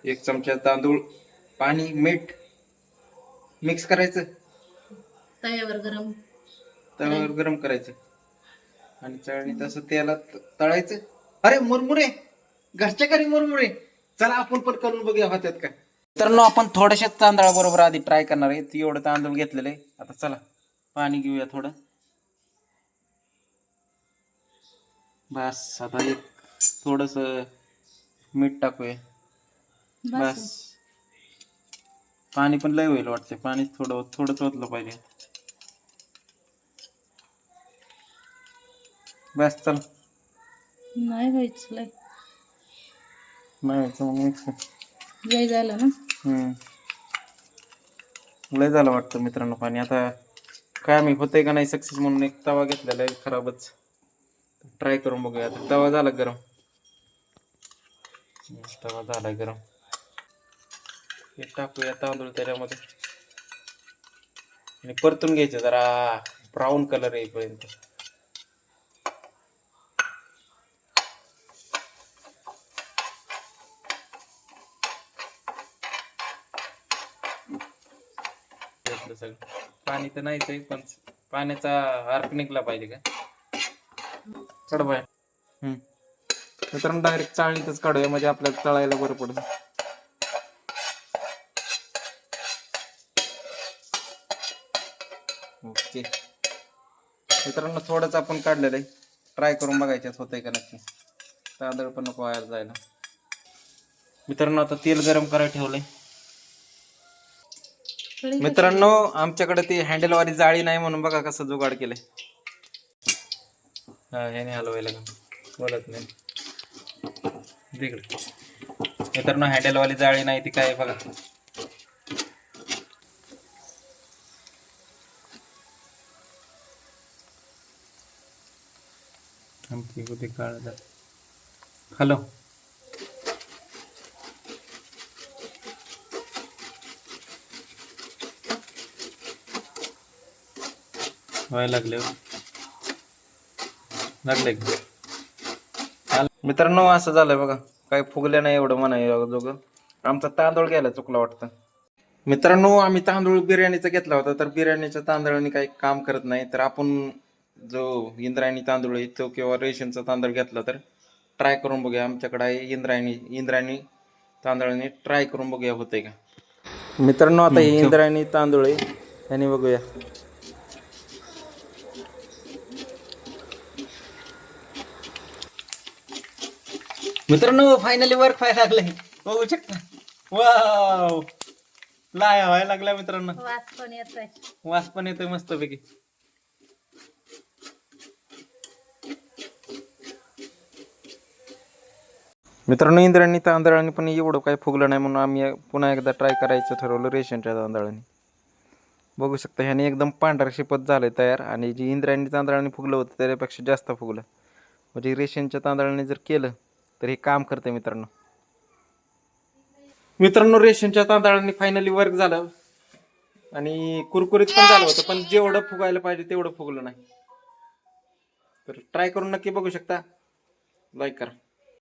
1 चमचा तांदूळ, पाणी, मीठ मिक्स करायचं, तव्यावर गरम करायचं आणि चाळणी तसं तेलात तळायचं. अरे मुरमुरे, घरच्या घरी मुरमुरे, चला आपण पण करून बघूया होत्यात का. तर आपण थोड्याशा तांदळाबरोबर आधी ट्राय करणार आहे. एवढं तांदूळ घेतलेलं आहे. आता चला पाणी घेऊया थोडं. बस आता एक थोडस मीठ टाकूया. बस पाणी पण लय होईल वाटते. पाणी थोडं थोडंच ओतलं पाहिजे. बस चल. नाही व्हायचं लय. नाही व्हायचं मग मिक्स लय झालं ना. लय झालं वाटतं मित्रांनो पाणी. आता काय मी होतंय का नाही सक्सेस म्हणून एक तवा घेतलेला आहे खराबच. ट्राय करून बघूया. आता तवा झाला गरम. तवा झालाय गरम. हे टाकूया तांदूळ त्याच्यामध्ये आणि परतून घ्यायचं जरा ब्राऊन कलर येईपर्यंत. पाणी तर नाहीच आहे पण पाण्याचा अर्क निघला पाहिजे का. चढ बाय. मित्रांनो डायरेक्ट चाळणीतच काढूया म्हणजे आपल्याला तळायला बरं पडतं. ओके मित्रांनो थोडंच आपण काढलेलं आहे. ट्राय करून बघायच्याच होतंय का नक्की. तांदूळ पण नको व्हायला जायला. मित्रांनो आता तेल गरम करायला ठेवलंय. मित्रांनो आमच्याकडे ती हँडलवाली जाळी नाही म्हणून बघा कसं जुगाड केलंय. हा ह्याने हलवायला बोलत नाही तिकडे. मित्रांनो हँडलवाली जाळी नाही ती काय बघा. आमची कुठे काळ हॅलो व्हायला लागले मित्रांनो असं झालंय बघा. काही फुगल्या नाही एवढं म्हणायला जोगं. आमचा तांदूळ घ्यायला चुकला वाटतं. मित्रांनो आम्ही तांदूळ बिर्याणीचा घेतला होता तर बिर्याणीच्या तांदळाने काही काम करत नाही. तर आपण जो इंद्रायणी तांदूळ आहे तो किंवा रेशनचा तांदूळ घेतला तर ट्राय करून बघूया. आमच्याकडे आहे इंद्रायणी तांदळाने ट्राय करून बघूया होतंय का. मित्रांनो आता हे इंद्रायणी तांदूळ आहे याने बघूया. मित्रांनो फायनली वर्क व्हायला लागलंय बघू शकता. वाव लाया व्हायला लागला मित्रांनो. वास पण येतोय मस्तपैकी. मित्रांनो इंद्रायणी तांदळाने पण एवढं काही फुगलं नाही म्हणून आम्ही पुन्हा एकदा ट्राय करायचं ठरवलं रेशनच्या तांदळाने. बघू शकता ह्याने एकदम पांढरा शिपत झालंय तयार आणि जी इंद्रायणी तांदळाने फुगलं होतं त्याच्यापेक्षा जास्त फुगलं. म्हणजे रेशनच्या तांदळाने जर केलं तर हे काम करते मित्रांनो. मित्रांनो रेशनच्या तांदळाने फायनली वर्क झालं आणि कुरकुरीत पण झालं होतं पण जेवढं फुगायला पाहिजे तेवढं फुगलं नाही. तर ट्राय करून नक्की बघू शकता. लाईक करा.